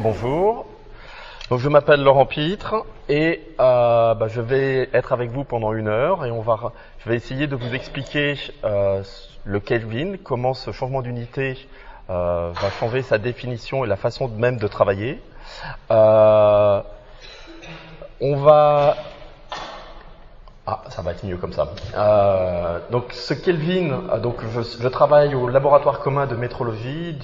Bonjour, donc je m'appelle Laurent Pitre et je vais être avec vous pendant 1 heure et je vais essayer de vous expliquer le Kelvin, comment ce changement d'unité va changer sa définition et la façon même de travailler. Ça va être mieux comme ça. Donc ce Kelvin, je travaille au laboratoire commun de métrologie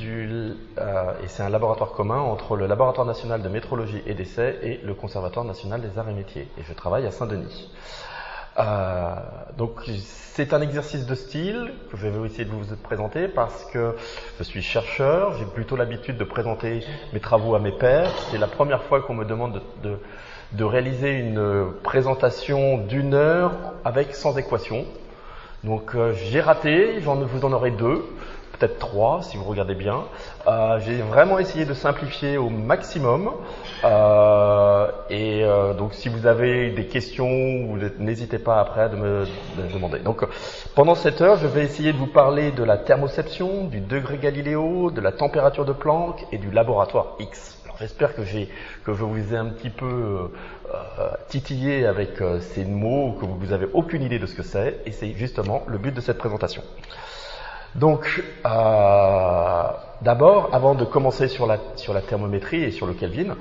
et c'est un laboratoire commun entre le laboratoire national de métrologie et d'essai et le conservatoire national des arts et métiers. Et je travaille à Saint-Denis. Donc c'est un exercice de style que je vais essayer de vous présenter parce que je suis chercheur, j'ai plutôt l'habitude de présenter mes travaux à mes pairs. C'est la première fois qu'on me demande de réaliser une présentation d'1 heure sans équation. Donc j'ai raté, vous en aurez 2, peut-être 3 si vous regardez bien. J'ai vraiment essayé de simplifier au maximum. Donc si vous avez des questions, n'hésitez pas après à me demander. Donc pendant cette heure, je vais essayer de vous parler de la thermoception, du degré Galiléo, de la température de Planck et du laboratoire X. J'espère que je vous ai un petit peu titillé avec ces mots, que vous n'avez aucune idée de ce que c'est, et c'est justement le but de cette présentation. Donc, d'abord, avant de commencer sur la thermométrie et sur le Kelvin,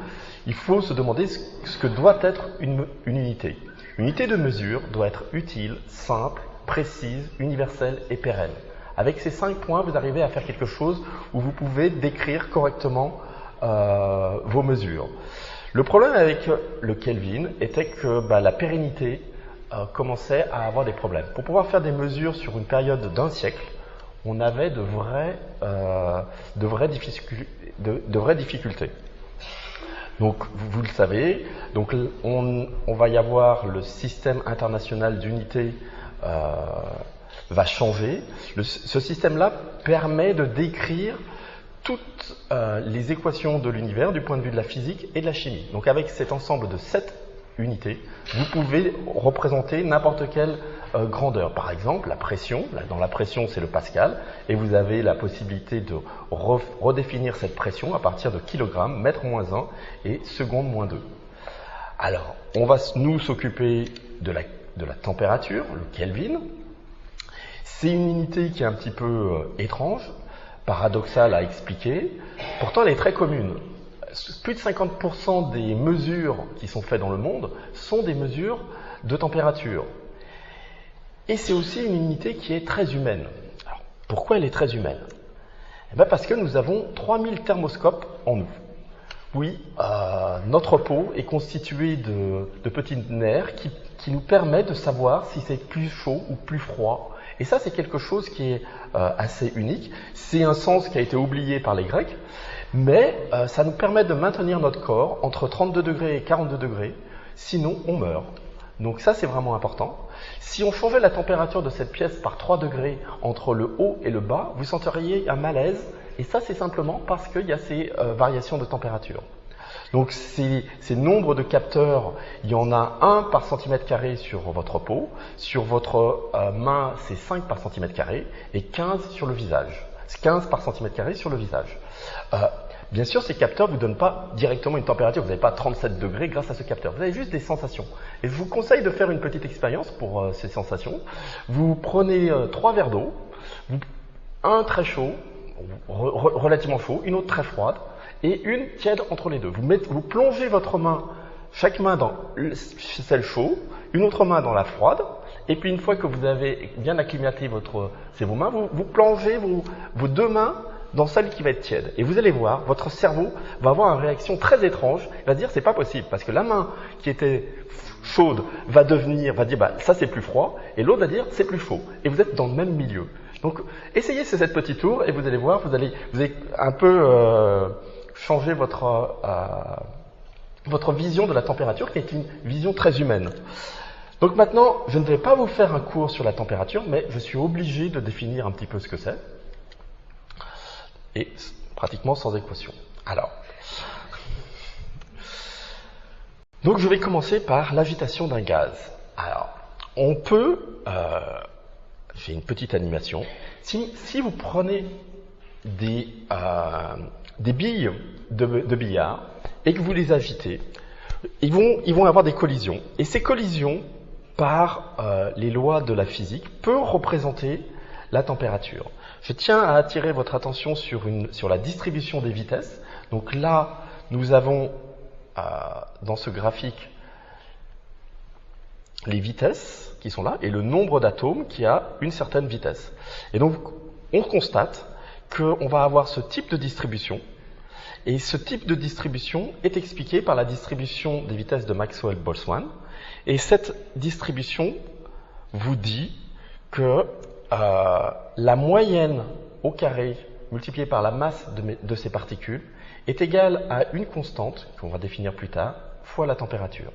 il faut se demander ce que doit être une unité. Une unité de mesure doit être utile, simple, précise, universelle et pérenne. Avec ces 5 points, vous arrivez à faire quelque chose où vous pouvez décrire correctement vos mesures. Le problème avec le Kelvin était que la pérennité commençait à avoir des problèmes. Pour pouvoir faire des mesures sur une période d'1 siècle, on avait de vraies difficultés. Donc vous le savez, donc on va y avoir le système international d'unité va changer. Ce système-là permet de décrire toutes les équations de l'univers du point de vue de la physique et de la chimie. Donc avec cet ensemble de 7 unités, vous pouvez représenter n'importe quelle grandeur. Par exemple, la pression, dans la pression c'est le pascal, et vous avez la possibilité de redéfinir cette pression à partir de kilogrammes, mètre moins 1 et seconde moins 2. Alors, on va nous s'occuper de la température, le Kelvin. C'est une unité qui est un petit peu étrange, paradoxale à expliquer, pourtant elle est très commune. Plus de 50% des mesures qui sont faites dans le monde sont des mesures de température. Et c'est aussi une unité qui est très humaine. Alors, pourquoi elle est très humaine? Parce que nous avons 3000 thermoscopes en nous. Oui, notre peau est constituée de petits nerfs qui nous permettent de savoir si c'est plus chaud ou plus froid. Et ça, c'est quelque chose qui est assez unique. C'est un sens qui a été oublié par les Grecs, mais ça nous permet de maintenir notre corps entre 32 degrés et 42 degrés, sinon on meurt. Donc ça, c'est vraiment important. Si on changeait la température de cette pièce par 3 degrés entre le haut et le bas, vous senteriez un malaise, et ça, c'est simplement parce qu'il y a ces variations de température. Donc ces nombres de capteurs, il y en a 1 par centimètre carré sur votre peau, sur votre main c'est 5 par centimètre carré et 15 sur le visage. 15 par centimètre carré sur le visage. Bien sûr, ces capteurs ne vous donnent pas directement une température, vous n'avez pas 37 degrés grâce à ce capteur, vous avez juste des sensations. Et je vous conseille de faire une petite expérience pour ces sensations. Vous prenez 3 verres d'eau, un très chaud, relativement chaud, une autre très froide, et une tiède entre les deux. Vous plongez votre main, chaque main dans celle chaude, une autre main dans la froide, et puis une fois que vous avez bien acclimaté vos mains, vous plongez vos 2 mains dans celle qui va être tiède. Et vous allez voir, votre cerveau va avoir une réaction très étrange, il va se dire c'est pas possible, parce que la main qui était chaude va dire ça c'est plus froid, et l'autre va dire c'est plus chaud. Et vous êtes dans le même milieu. Donc essayez cette petite tour et vous allez voir, vous allez un peu changer votre vision de la température qui est une vision très humaine. Donc maintenant, je ne vais pas vous faire un cours sur la température, mais je suis obligé de définir un petit peu ce que c'est. Et pratiquement sans équation. Alors, donc je vais commencer par l'agitation d'un gaz. Alors, on peut, j'ai une petite animation, si vous prenez des billes de billard et que vous les agitez, ils vont avoir des collisions. Et ces collisions, par les lois de la physique, peuvent représenter la température. Je tiens à attirer votre attention sur la distribution des vitesses. Donc là, nous avons dans ce graphique les vitesses qui sont là et le nombre d'atomes qui a une certaine vitesse. Et donc, on constate qu'on va avoir ce type de distribution. Et ce type de distribution est expliqué par la distribution des vitesses de Maxwell-Boltzmann. Et cette distribution vous dit que la moyenne au carré multipliée par la masse de ces particules est égale à une constante, qu'on va définir plus tard, fois la température.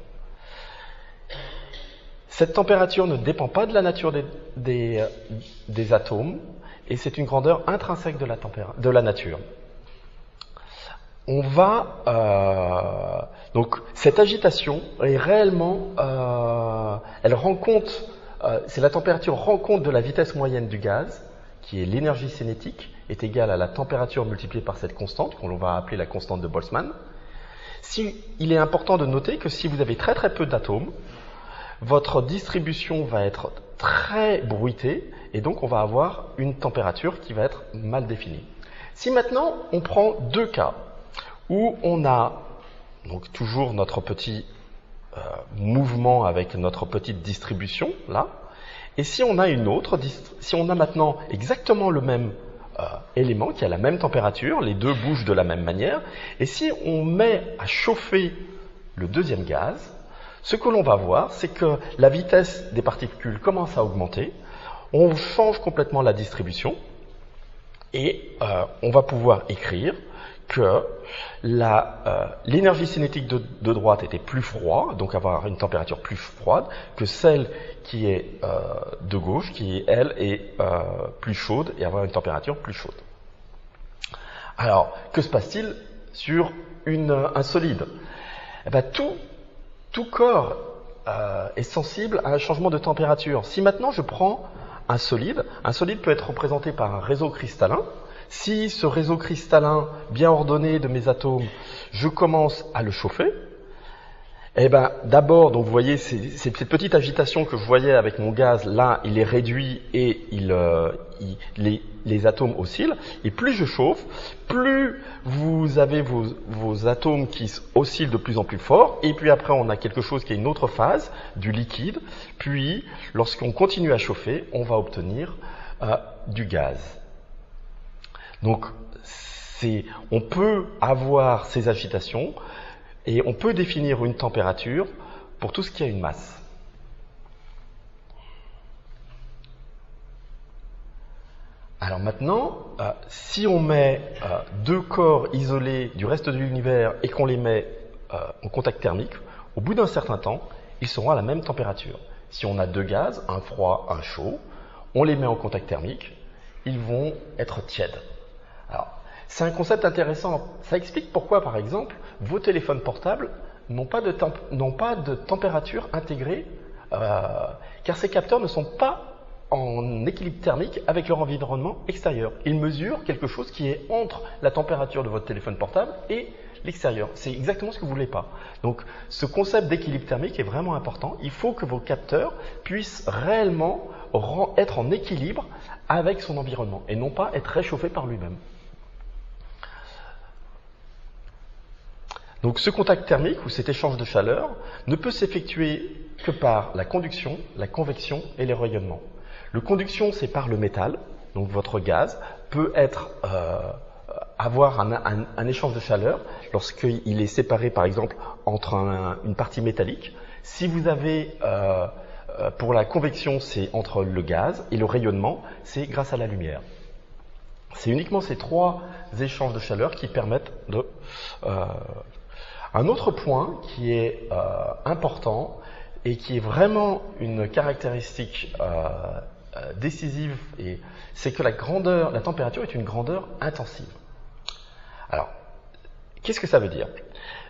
Cette température ne dépend pas de la nature des atomes, et c'est une grandeur intrinsèque de la nature. On va donc cette agitation est réellement, elle rend compte, c'est la température rend compte de la vitesse moyenne du gaz, qui est l'énergie cinétique, est égale à la température multipliée par cette constante, qu'on va appeler la constante de Boltzmann. Il est important de noter que si vous avez très très peu d'atomes, votre distribution va être très bruitée et donc on va avoir une température qui va être mal définie. Si maintenant on prend deux cas où on a donc toujours notre petit mouvement avec notre petite distribution là, et si on a si on a maintenant exactement le même élément qui a la même température, les deux bougent de la même manière, et si on met à chauffer le deuxième gaz, ce que l'on va voir, c'est que la vitesse des particules commence à augmenter, on change complètement la distribution, et on va pouvoir écrire que l'énergie cinétique de droite était plus froide, donc avoir une température plus froide, que celle qui est de gauche, qui elle est plus chaude et avoir une température plus chaude. Alors, que se passe-t-il sur un solide? Eh bien, tout corps est sensible à un changement de température. Si maintenant je prends un solide peut être représenté par un réseau cristallin. Si ce réseau cristallin bien ordonné de mes atomes, je commence à le chauffer, eh ben d'abord, donc vous voyez, cette petite agitation que je voyais avec mon gaz, là, il est réduit et les atomes oscillent. Et plus je chauffe, plus vous avez vos atomes qui oscillent de plus en plus fort. Et puis après, on a quelque chose qui est une autre phase, du liquide. Puis, lorsqu'on continue à chauffer, on va obtenir du gaz. Donc, on peut avoir ces agitations et on peut définir une température pour tout ce qui a une masse. Alors maintenant, si on met deux corps isolés du reste de l'univers et qu'on les met en contact thermique, au bout d'un certain temps, ils seront à la même température. Si on a deux gaz, un froid, un chaud, on les met en contact thermique, ils vont être tièdes. Alors, c'est un concept intéressant. Ça explique pourquoi, par exemple, vos téléphones portables n'ont pas de température intégrée, car ces capteurs ne sont pas en équilibre thermique avec leur environnement extérieur. Ils mesurent quelque chose qui est entre la température de votre téléphone portable et l'extérieur. C'est exactement ce que vous ne voulez pas. Donc, ce concept d'équilibre thermique est vraiment important. Il faut que vos capteurs puissent réellement être en équilibre avec son environnement et non pas être réchauffés par lui-même. Donc ce contact thermique ou cet échange de chaleur ne peut s'effectuer que par la conduction, la convection et les rayonnements. Le conduction, c'est par le métal, donc votre gaz peut avoir un échange de chaleur lorsqu'il est séparé par exemple entre une partie métallique. Si vous avez, pour la convection, c'est entre le gaz et le rayonnement, c'est grâce à la lumière. C'est uniquement ces trois échanges de chaleur qui permettent de... Un autre point qui est important et qui est vraiment une caractéristique décisive, c'est que la température est une grandeur intensive. Alors, qu'est-ce que ça veut dire?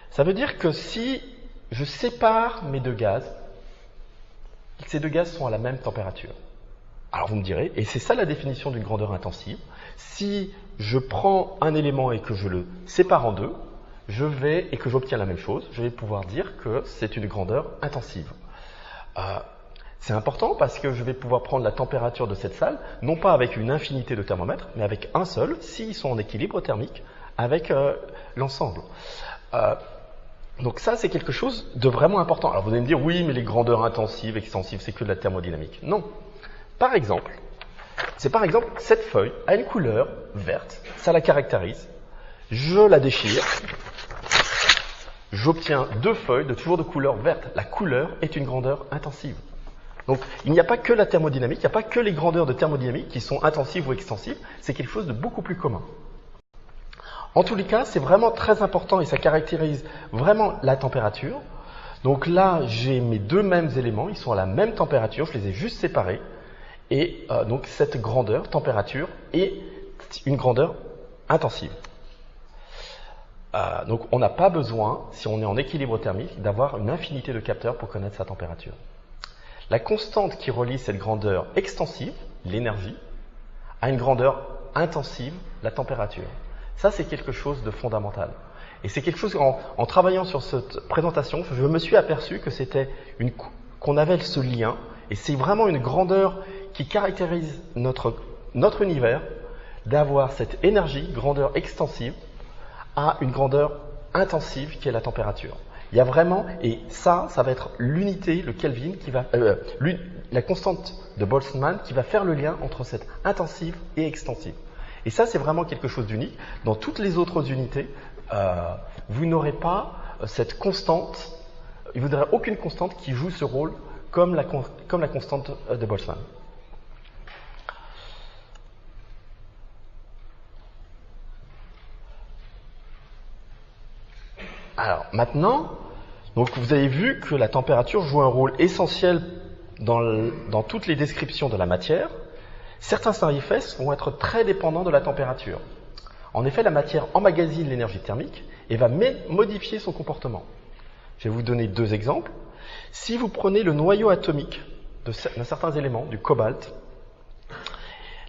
Ça veut dire que si je sépare mes deux gaz, ces deux gaz sont à la même température. Alors vous me direz, et c'est ça la définition d'une grandeur intensive, si je prends un élément et que je le sépare en deux, et que j'obtiens la même chose, je vais pouvoir dire que c'est une grandeur intensive. C'est important parce que je vais pouvoir prendre la température de cette salle, non pas avec une infinité de thermomètres, mais avec un seul, s'ils sont en équilibre thermique avec l'ensemble. Donc ça, c'est quelque chose de vraiment important. Alors vous allez me dire, oui, mais les grandeurs intensives, extensives, c'est que de la thermodynamique. Non. Par exemple, cette feuille a une couleur verte, ça la caractérise. Je la déchire, j'obtiens 2 feuilles toujours de couleur verte. La couleur est une grandeur intensive. Donc il n'y a pas que la thermodynamique, il n'y a pas que les grandeurs de thermodynamique qui sont intensives ou extensives, c'est quelque chose de beaucoup plus commun. En tous les cas, c'est vraiment très important et ça caractérise vraiment la température. Donc là, j'ai mes 2 mêmes éléments, ils sont à la même température, je les ai juste séparés. Et donc cette grandeur, température, est une grandeur intensive. Donc on n'a pas besoin, si on est en équilibre thermique, d'avoir une infinité de capteurs pour connaître sa température. La constante qui relie cette grandeur extensive, l'énergie, à une grandeur intensive, la température. Ça, c'est quelque chose de fondamental. Et c'est quelque chose, en travaillant sur cette présentation, je me suis aperçu que qu'on avait ce lien, et c'est vraiment une grandeur qui caractérise notre univers, d'avoir cette énergie, grandeur extensive, à une grandeur intensive qui est la température. Il y a vraiment, et ça va être l'unité, le Kelvin, la constante de Boltzmann qui va faire le lien entre cette intensive et extensive. Et ça, c'est vraiment quelque chose d'unique. Dans toutes les autres unités, vous n'aurez pas cette constante, vous n'aurez aucune constante qui joue ce rôle comme la constante de Boltzmann. Alors maintenant, donc vous avez vu que la température joue un rôle essentiel dans toutes les descriptions de la matière. Certains effets vont être très dépendants de la température. En effet, la matière emmagasine l'énergie thermique et va modifier son comportement. Je vais vous donner 2 exemples. Si vous prenez le noyau atomique d'un certain élément, du cobalt,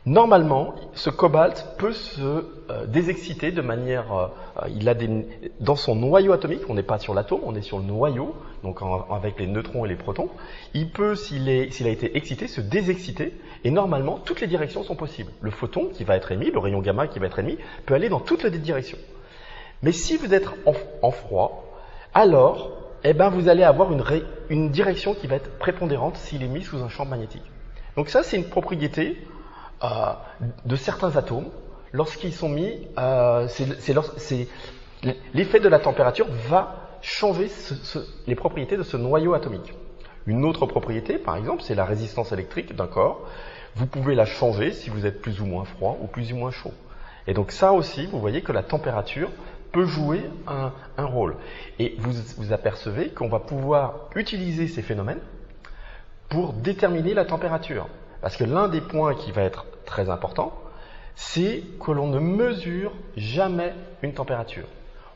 normalement, ce cobalt peut se désexciter de manière... dans son noyau atomique, on n'est pas sur l'atome, on est sur le noyau, donc avec les neutrons et les protons. Il peut, s'il a été excité, se désexciter, et normalement, toutes les directions sont possibles. Le photon qui va être émis, le rayon gamma qui va être émis, peut aller dans toutes les directions. Mais si vous êtes en froid, alors, vous allez avoir une direction qui va être prépondérante s'il est mis sous un champ magnétique. Donc ça, c'est une propriété de certains atomes. Lorsqu'ils sont mis, l'effet de la température va changer les propriétés de ce noyau atomique. Une autre propriété, par exemple, c'est la résistance électrique d'un corps. Vous pouvez la changer si vous êtes plus ou moins froid ou plus ou moins chaud. Et donc ça aussi, vous voyez que la température peut jouer un rôle. Et vous apercevez qu'on va pouvoir utiliser ces phénomènes pour déterminer la température. Parce que l'un des points qui va être très important, c'est que l'on ne mesure jamais une température.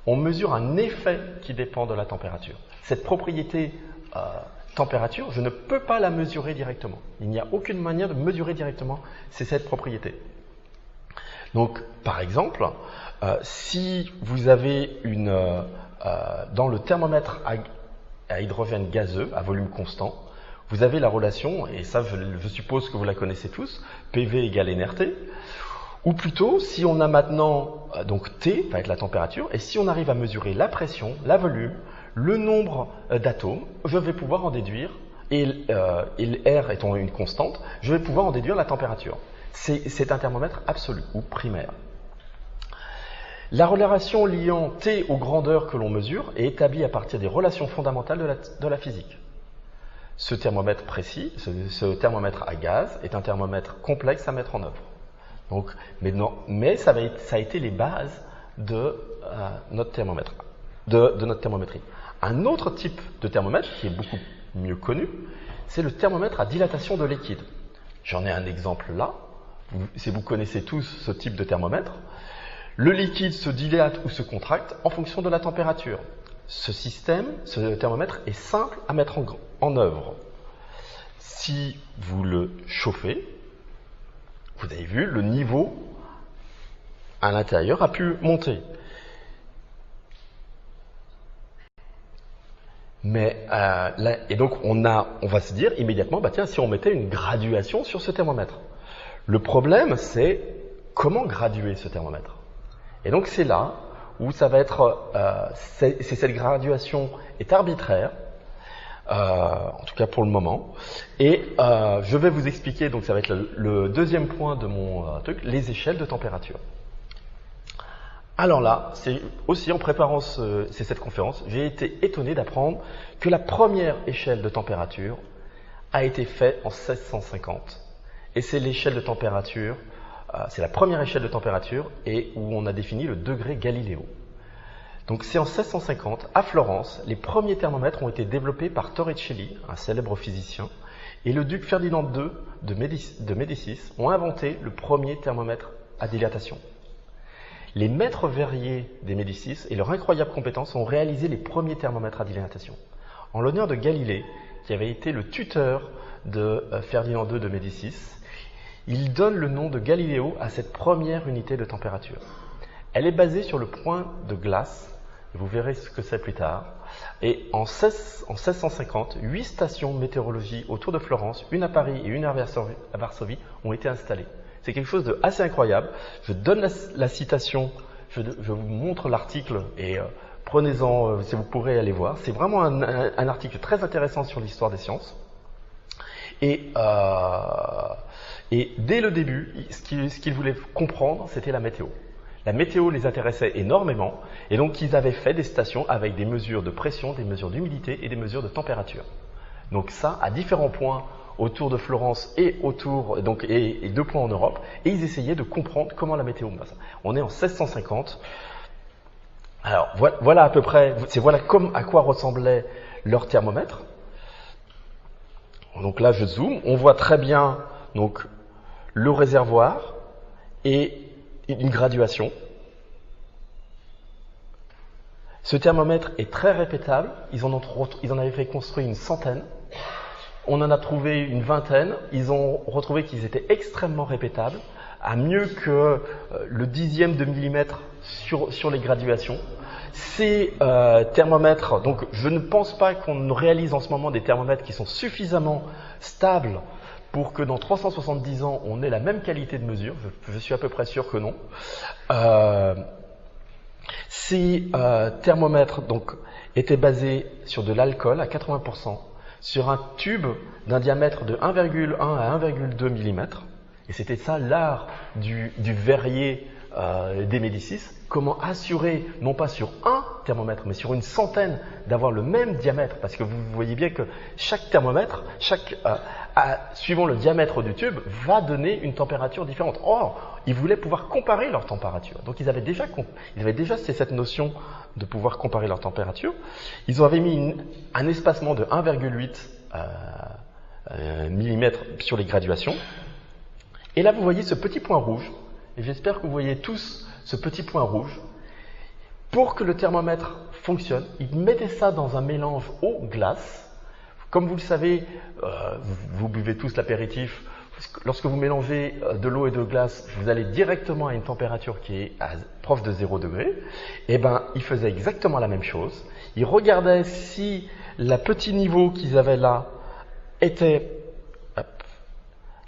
On mesure un effet qui dépend de la température. Cette propriété température, je ne peux pas la mesurer directement. Il n'y a aucune manière de mesurer directement cette propriété. Donc, par exemple, si vous avez dans le thermomètre à hydrogène gazeux, à volume constant, vous avez la relation, et ça je suppose que vous la connaissez tous, PV égale nRT, ou plutôt, si on a maintenant, donc T va être la température, et si on arrive à mesurer la pression, la volume, le nombre d'atomes, je vais pouvoir en déduire, et R étant une constante, je vais pouvoir en déduire la température. C'est un thermomètre absolu, ou primaire. La relation liant T aux grandeurs que l'on mesure est établie à partir des relations fondamentales de la physique. Ce thermomètre précis, ce thermomètre à gaz, est un thermomètre complexe à mettre en œuvre. Donc, mais ça a été les bases de notre thermomètre, de notre thermométrie. Un autre type de thermomètre qui est beaucoup mieux connu, c'est le thermomètre à dilatation de liquide. J'en ai un exemple là. Si vous connaissez tous ce type de thermomètre, le liquide se dilate ou se contracte en fonction de la température. Ce thermomètre est simple à mettre en œuvre. Si vous le chauffez, vous avez vu, le niveau à l'intérieur a pu monter. Et donc on va se dire immédiatement, bah tiens, si on mettait une graduation sur ce thermomètre. Le problème, c'est comment graduer ce thermomètre. Et donc c'est là où ça va être, cette graduation est arbitraire, en tout cas pour le moment. Et je vais vous expliquer, donc ça va être le deuxième point de mon truc, les échelles de température. Alors là, c'est aussi en préparant cette conférence, j'ai été étonné d'apprendre que la première échelle de température a été faite en 1650. Et c'est l'échelle de température, c'est la première échelle de température et où on a défini le degré Galiléo. Donc c'est en 1650, à Florence, les premiers thermomètres ont été développés par Torricelli, un célèbre physicien, et le duc Ferdinand II de Médicis ont inventé le premier thermomètre à dilatation. Les maîtres verriers des Médicis et leurs incroyables compétences ont réalisé les premiers thermomètres à dilatation. En l'honneur de Galilée, qui avait été le tuteur de Ferdinand II de Médicis, il donne le nom de Galiléo à cette première unité de température. Elle est basée sur le point de glace, vous verrez ce que c'est plus tard, et en 1650, 8 stations de météorologie autour de Florence, une à Paris et une à Varsovie, ont été installées. C'est quelque chose d'assez incroyable. Je donne la citation, je vous montre l'article et prenez-en, si vous pourrez aller voir. C'est vraiment un article très intéressant sur l'histoire des sciences. Et dès le début, ce qu'ils voulaient comprendre, c'était la météo. La météo les intéressait énormément et donc ils avaient fait des stations avec des mesures de pression, des mesures d'humidité et des mesures de température. Donc ça, à différents points autour de Florence et et 2 points en Europe, et ils essayaient de comprendre comment la météo passe. On est en 1650. Alors voilà à peu près, voilà à quoi ressemblait leur thermomètre. Donc là je zoome, on voit très bien donc le réservoir et une graduation. Ce thermomètre est très répétable, ils en avaient fait construire une centaine. On en a trouvé une vingtaine, ils ont retrouvé qu'ils étaient extrêmement répétables, à mieux que le dixième de millimètre sur les graduations. Ces thermomètres, donc je ne pense pas qu'on réalise en ce moment des thermomètres qui sont suffisamment stables pour que dans 370 ans on ait la même qualité de mesure, je suis à peu près sûr que non. Ces thermomètres donc, étaient basés sur de l'alcool à 80%, sur un tube d'un diamètre de 1,1 à 1,2 mm. Et c'était ça l'art du verrier des Médicis. Comment assurer, non pas sur un thermomètre, mais sur une centaine, d'avoir le même diamètre. Parce que vous voyez bien que chaque thermomètre, suivant le diamètre du tube, va donner une température différente. Or, ils voulaient pouvoir comparer leur température. Donc ils avaient déjà cette notion de pouvoir comparer leur température. Ils avaient mis un espacement de 1,8 mm sur les graduations. Et là, vous voyez ce petit point rouge. Et j'espère que vous voyez tous ce petit point rouge. Pour que le thermomètre fonctionne, ils mettaient ça dans un mélange eau-glace. Comme vous le savez, vous buvez tous l'apéritif. Lorsque vous mélangez de l'eau et de glace, vous allez directement à une température qui est proche de 0 degré. Et bien, ils faisaient exactement la même chose. Ils regardaient si le petit niveau qu'ils avaient là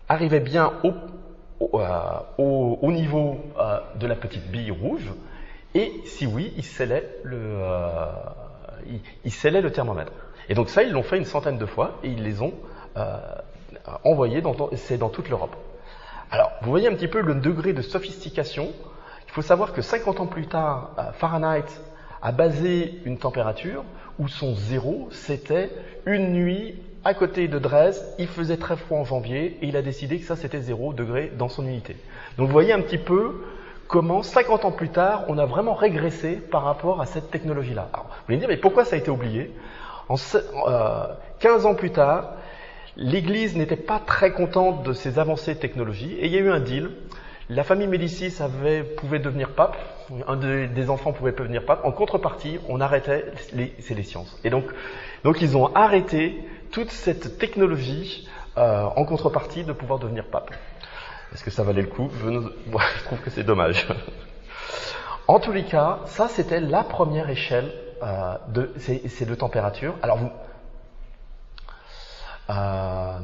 arrivait bien au niveau de la petite bille rouge. Et si oui, ils scellaient le thermomètre. Et donc ça, ils l'ont fait une centaine de fois et ils les ont envoyés dans toute l'Europe. Alors, vous voyez un petit peu le degré de sophistication. Il faut savoir que 50 ans plus tard, Fahrenheit a basé une température où son zéro, c'était une nuit à côté de Dresde, il faisait très froid en janvier et il a décidé que ça c'était 0 degré dans son unité. Donc vous voyez un petit peu comment 50 ans plus tard, on a vraiment régressé par rapport à cette technologie-là. Alors, vous allez me dire, mais pourquoi ça a été oublié? 15 ans plus tard, l'Église n'était pas très contente de ces avancées de technologie et il y a eu un deal. La famille Médicis pouvait devenir pape, un des enfants pouvait devenir pape. En contrepartie, on arrêtait les sciences. Et donc ils ont arrêté toute cette technologie en contrepartie de pouvoir devenir pape. Est-ce que ça valait le coup? Je trouve que c'est dommage. En tous les cas, ça c'était la première échelle ces deux températures. Alors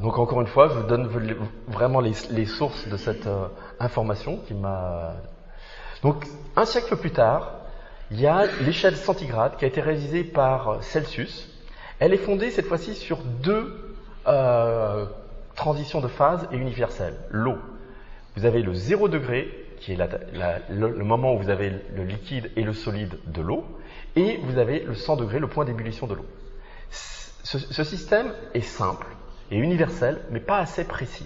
donc encore une fois, je vous donne vraiment les sources de cette information qui m'a... Donc un siècle plus tard, il y a l'échelle centigrade qui a été réalisée par Celsius. Elle est fondée cette fois-ci sur deux transitions de phase et universelles. L'eau. Vous avez le 0 degré, qui est le moment où vous avez le liquide et le solide de l'eau, et vous avez le 100 degrés, le point d'ébullition de l'eau. Ce système est simple et universel, mais pas assez précis.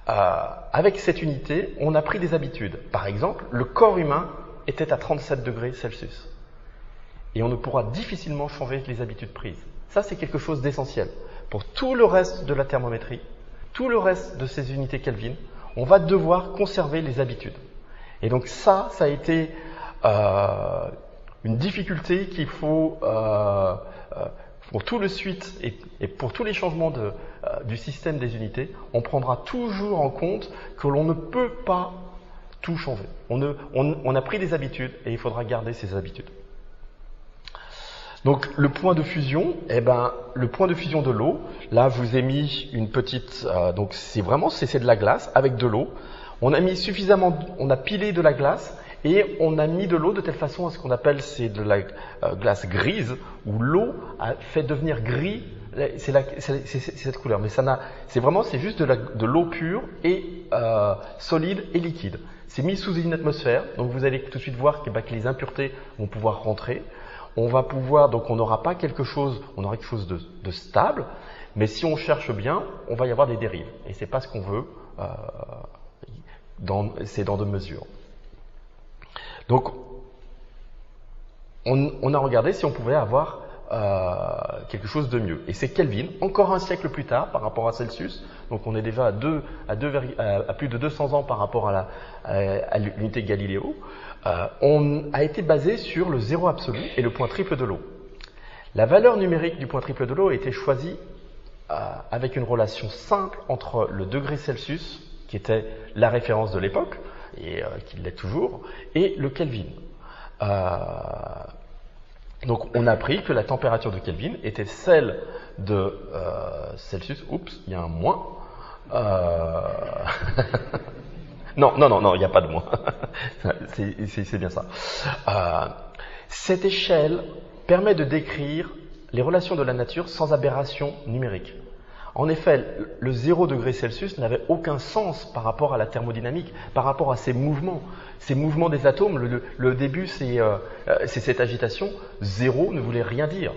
Avec cette unité, on a pris des habitudes. Par exemple, le corps humain était à 37 degrés Celsius. Et on ne pourra difficilement changer les habitudes prises. Ça, c'est quelque chose d'essentiel. Pour tout le reste de la thermométrie, tout le reste de ces unités Kelvin, on va devoir conserver les habitudes. Et donc ça a été une difficulté qu'il faut, pour tout le suite et pour tous les changements du système des unités, on prendra toujours en compte que l'on ne peut pas tout changer. On a pris des habitudes et il faudra garder ces habitudes. Donc le point de fusion, le point de fusion de l'eau, là je vous ai mis une petite, donc c'est de la glace avec de l'eau. On a mis suffisamment, on a pilé de la glace et on a mis de l'eau de telle façon à ce qu'on appelle c'est de la glace grise, où l'eau a fait devenir gris, c'est cette couleur, mais c'est juste de l'eau pure et solide et liquide. C'est mis sous une atmosphère, donc vous allez tout de suite voir que les impuretés vont pouvoir rentrer. On va pouvoir, donc on n'aura pas quelque chose, on aura quelque chose de stable, mais si on cherche bien, on va y avoir des dérives. Et c'est pas ce qu'on veut, c'est dans deux mesures. Donc, on a regardé si on pouvait avoir quelque chose de mieux. Et c'est Kelvin, encore un siècle plus tard par rapport à Celsius, donc on est déjà à plus de 200 ans par rapport à l'unité Galiléo, on a été basé sur le zéro absolu et le point triple de l'eau. La valeur numérique du point triple de l'eau a été choisie avec une relation simple entre le degré Celsius, qui était la référence de l'époque, et qui l'est toujours, et le Kelvin. Donc on a appris que la température de Kelvin était celle de Celsius. Oups, il y a un moins. Non, il n'y a pas de moins. C'est bien ça. Cette échelle permet de décrire les relations de la nature sans aberration numérique. En effet, le 0 degré Celsius n'avait aucun sens par rapport à la thermodynamique, par rapport à ces mouvements des atomes. Le début, c'est cette agitation. 0 ne voulait rien dire.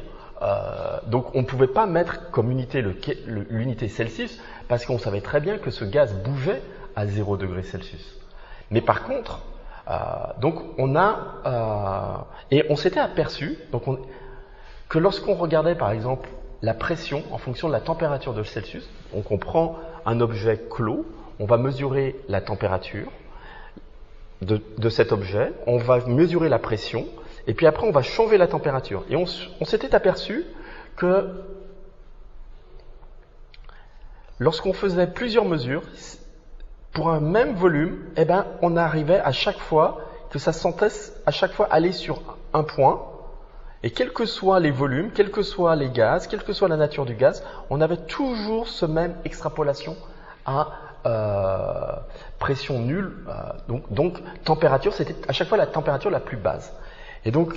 Donc on ne pouvait pas mettre comme unité l'unité Celsius, parce qu'on savait très bien que ce gaz bougeait à 0 degré Celsius. Mais par contre, donc on s'était aperçu que lorsqu'on regardait par exemple la pression en fonction de la température de Celsius, donc on prend un objet clos, on va mesurer la température de cet objet, on va mesurer la pression, et puis après on va changer la température. Et on s'était aperçu que lorsqu'on faisait plusieurs mesures, pour un même volume, on arrivait à chaque fois que ça sentait à chaque fois aller sur un point, et quels que soient les volumes, quels que soient les gaz, quelle que soit la nature du gaz, on avait toujours ce même extrapolation à pression nulle, donc température, c'était à chaque fois la température la plus basse. Et donc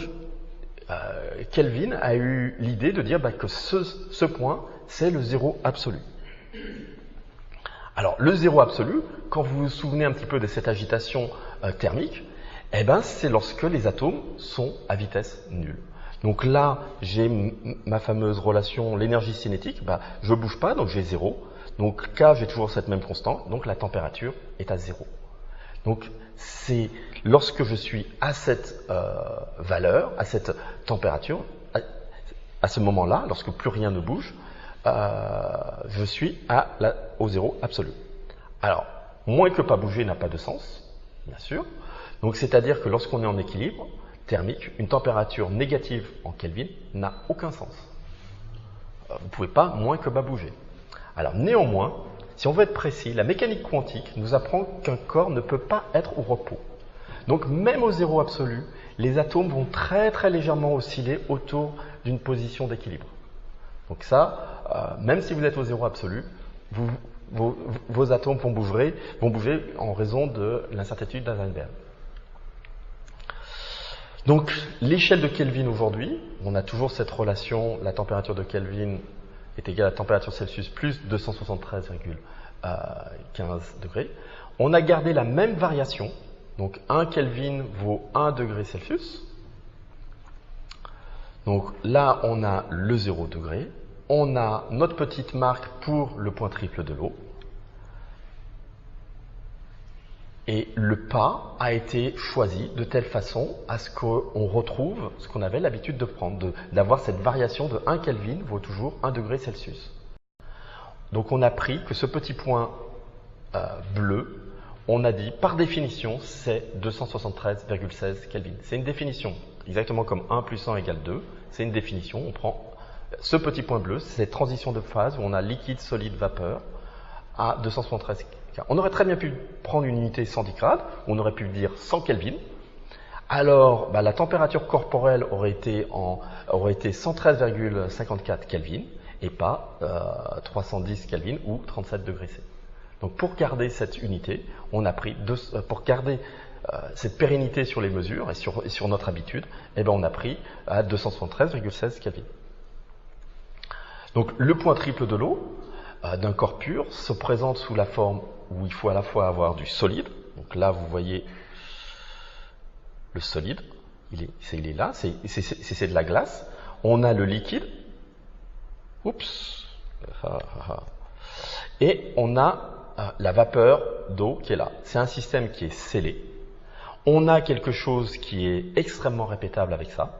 Kelvin a eu l'idée de dire que ce point, c'est le zéro absolu. Alors le zéro absolu, quand vous vous souvenez un petit peu de cette agitation thermique, c'est lorsque les atomes sont à vitesse nulle. Donc là, j'ai ma fameuse relation, l'énergie cinétique, je ne bouge pas, donc j'ai 0. Donc K, j'ai toujours cette même constante, donc la température est à 0. Donc c'est lorsque je suis à cette valeur, à cette température, à ce moment-là, lorsque plus rien ne bouge, je suis au zéro absolu. Alors, moins que pas bouger n'a pas de sens, bien sûr. Donc c'est-à-dire que lorsqu'on est en équilibre thermique, une température négative en Kelvin n'a aucun sens. Vous ne pouvez pas moins que pas bouger. Alors néanmoins, si on veut être précis, la mécanique quantique nous apprend qu'un corps ne peut pas être au repos. Donc même au zéro absolu, les atomes vont très très légèrement osciller autour d'une position d'équilibre. Donc ça, même si vous êtes au zéro absolu, vos atomes vont bouger en raison de l'incertitude d'Heisenberg. Donc l'échelle de Kelvin aujourd'hui, on a toujours cette relation, la température de Kelvin est égale à la température Celsius plus 273,15 degrés. On a gardé la même variation, donc 1 Kelvin vaut 1 degré Celsius. Donc là, on a le 0 degré. On a notre petite marque pour le point triple de l'eau. Et le pas a été choisi de telle façon à ce qu'on retrouve ce qu'on avait l'habitude de prendre, d'avoir cette variation de 1 Kelvin vaut toujours 1 degré Celsius. Donc on a pris que ce petit point bleu, on a dit par définition c'est 273,16 Kelvin. C'est une définition, exactement comme 1 plus 1 égale 2, c'est une définition, on prend ce petit point bleu, c'est cette transition de phase où on a liquide, solide, vapeur à 273 Kelvin. On aurait très bien pu prendre une unité 110 grades, on aurait pu dire 100 Kelvin. Alors, la température corporelle aurait été 113,54 Kelvin et pas 310 Kelvin ou 37 degrés C. Donc, pour garder cette unité, on a pris pour garder cette pérennité sur les mesures et sur notre habitude, on a pris à 273,16 Kelvin. Donc, le point triple de l'eau d'un corps pur se présente sous la forme où il faut à la fois avoir du solide. Donc là, vous voyez le solide, il est là, c'est de la glace. On a le liquide. Oups. Et on a la vapeur d'eau qui est là. C'est un système qui est scellé. On a quelque chose qui est extrêmement répétable avec ça.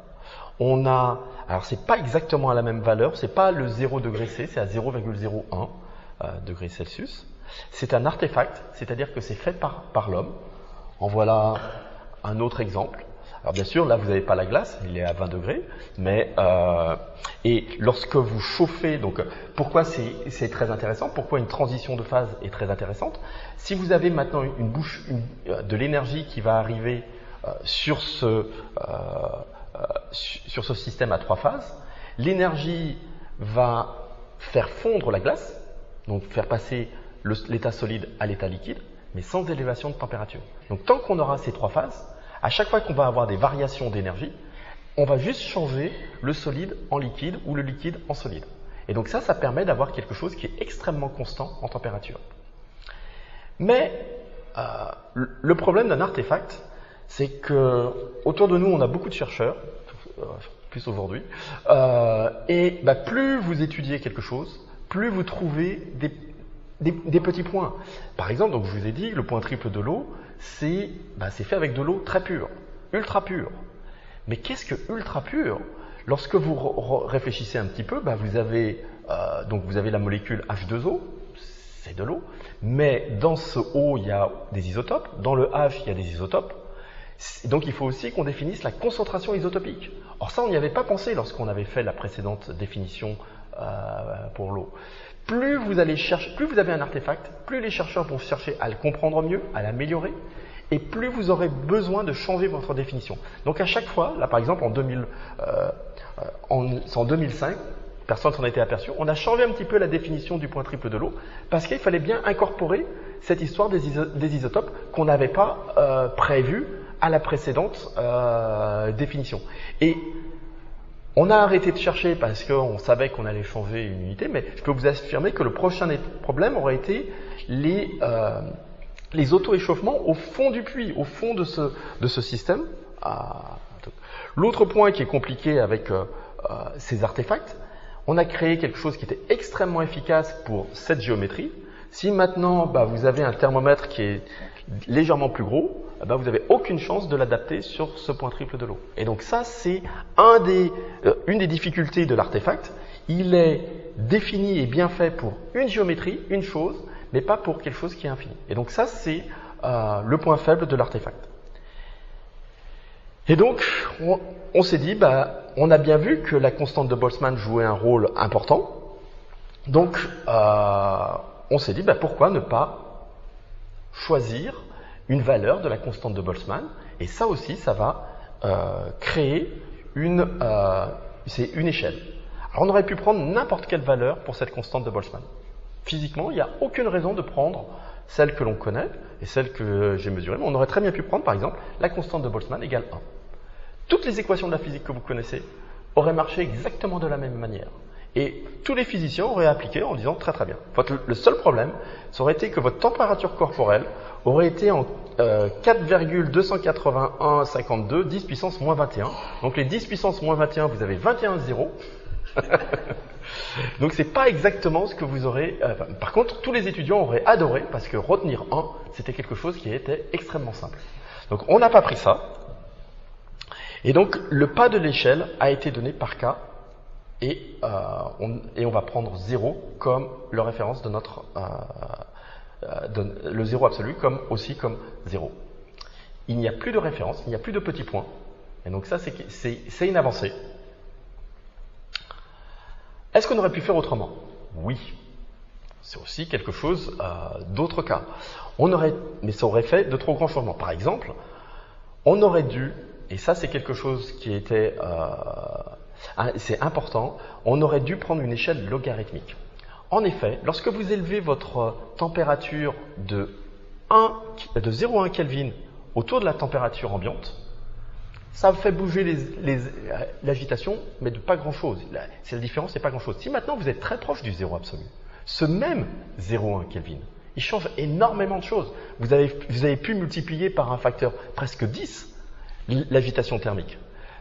On a, alors c'est pas exactement à la même valeur, c'est pas le 0 degré C, c'est à 0,01 degrés Celsius. C'est un artefact, c'est-à-dire que c'est fait par l'homme. En voilà un autre exemple. Alors bien sûr, là vous n'avez pas la glace, il est à 20 degrés, mais et lorsque vous chauffez, donc pourquoi c'est très intéressant, pourquoi une transition de phase est très intéressante. Si vous avez maintenant de l'énergie qui va arriver sur ce système à 3 phases, l'énergie va faire fondre la glace, donc faire passer l'état solide à l'état liquide, mais sans élévation de température. Donc tant qu'on aura ces 3 phases, à chaque fois qu'on va avoir des variations d'énergie, on va juste changer le solide en liquide ou le liquide en solide. Et donc ça permet d'avoir quelque chose qui est extrêmement constant en température. Mais le problème d'un artefact, c'est que autour de nous, on a beaucoup de chercheurs, plus aujourd'hui, et plus vous étudiez quelque chose, plus vous trouvez des petits points. Par exemple, donc je vous ai dit, le point triple de l'eau, c'est fait avec de l'eau très pure, ultra pure. Mais qu'est-ce que ultra pure? Lorsque vous réfléchissez un petit peu, vous avez la molécule H2O, c'est de l'eau, mais dans ce O, il y a des isotopes, dans le H, il y a des isotopes. Donc il faut aussi qu'on définisse la concentration isotopique. Or ça, on n'y avait pas pensé lorsqu'on avait fait la précédente définition pour l'eau. Plus vous avez un artefact, plus les chercheurs vont chercher à le comprendre mieux, à l'améliorer, et plus vous aurez besoin de changer votre définition. Donc à chaque fois, là par exemple en 2005, personne s'en était aperçu, on a changé un petit peu la définition du point triple de l'eau, parce qu'il fallait bien incorporer cette histoire des isotopes qu'on n'avait pas prévu à la précédente définition. Et on a arrêté de chercher parce qu'on savait qu'on allait changer une unité, mais je peux vous affirmer que le prochain problème aurait été les auto-échauffements au fond du puits, au fond de ce système. L'autre point qui est compliqué avec ces artefacts, on a créé quelque chose qui était extrêmement efficace pour cette géométrie. Si maintenant vous avez un thermomètre qui est légèrement plus gros, vous n'avez aucune chance de l'adapter sur ce point triple de l'eau. Et donc ça, c'est une des difficultés de l'artefact. Il est défini et bien fait pour une géométrie, une chose, mais pas pour quelque chose qui est infini. Et donc ça, c'est le point faible de l'artefact. Et donc, on s'est dit, on a bien vu que la constante de Boltzmann jouait un rôle important. Donc, on s'est dit, pourquoi ne pas choisir une valeur de la constante de Boltzmann Et ça aussi, ça va créer c'est une échelle. Alors on aurait pu prendre n'importe quelle valeur pour cette constante de Boltzmann. Physiquement, il n'y a aucune raison de prendre celle que l'on connaît et celle que j'ai mesurée, mais on aurait très bien pu prendre par exemple la constante de Boltzmann égale 1. Toutes les équations de la physique que vous connaissez auraient marché exactement de la même manière. Et tous les physiciens auraient appliqué en disant très très bien. Le seul problème, ça aurait été que votre température corporelle aurait été en 4,281,52 10 puissance moins 21. Donc les 10 puissance moins 21, vous avez 21 zéros. Donc c'est pas exactement ce que vous aurez... par contre, tous les étudiants auraient adoré parce que retenir 1, c'était quelque chose qui était extrêmement simple. Donc on n'a pas pris ça. Et donc le pas de l'échelle a été donné par cas. Et on va prendre 0 comme le référence de notre le 0 absolu aussi comme 0. Il n'y a plus de référence, il n'y a plus de petits points. Et donc ça, c'est une avancée. Est-ce qu'on aurait pu faire autrement? Oui. C'est aussi quelque chose d'autre cas. Mais ça aurait fait de trop grands changements. Par exemple, on aurait dû, et ça c'est quelque chose qui était... c'est important, on aurait dû prendre une échelle logarithmique. En effet, lorsque vous élevez votre température de 0,1 Kelvin autour de la température ambiante, ça fait bouger l'agitation, mais de pas grand-chose. La différence n'est pas grand-chose. Si maintenant vous êtes très proche du zéro absolu, ce même 0,1 Kelvin, il change énormément de choses. Vous avez pu multiplier par un facteur presque 10 l'agitation thermique.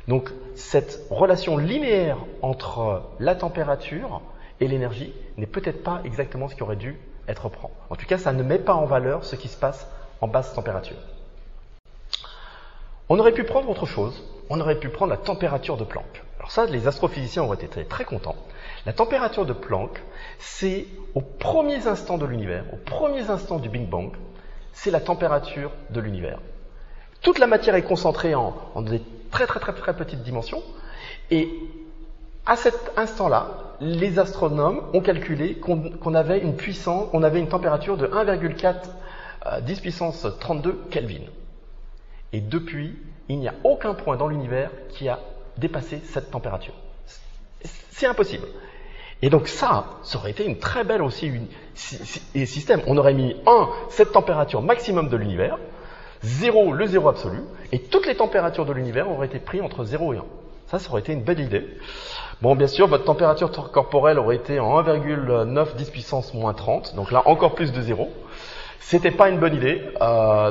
Donc, cette relation linéaire entre la température et l'énergie n'est peut-être pas exactement ce qui aurait dû être pris. En tout cas, ça ne met pas en valeur ce qui se passe en basse température. On aurait pu prendre autre chose. On aurait pu prendre la température de Planck. Alors ça, les astrophysiciens auraient été très contents. La température de Planck, c'est aux premiers instants de l'univers, aux premiers instants du Big Bang, c'est la température de l'univers. Toute la matière est concentrée en des très petites dimensions. Et à cet instant-là, les astronomes ont calculé qu'on avait une température de 1,4 10 puissance 32 Kelvin. Et depuis, il n'y a aucun point dans l'univers qui a dépassé cette température. C'est impossible. Et donc ça aurait été une très belle aussi système. On aurait mis 1, cette température maximum de l'univers, 0, le 0 absolu, et toutes les températures de l'univers auraient été prises entre 0 et 1. Ça aurait été une belle idée. Bon, bien sûr, votre température corporelle aurait été en 1,9 10 puissance moins 30, donc là, encore plus de 0. C'était pas une bonne idée.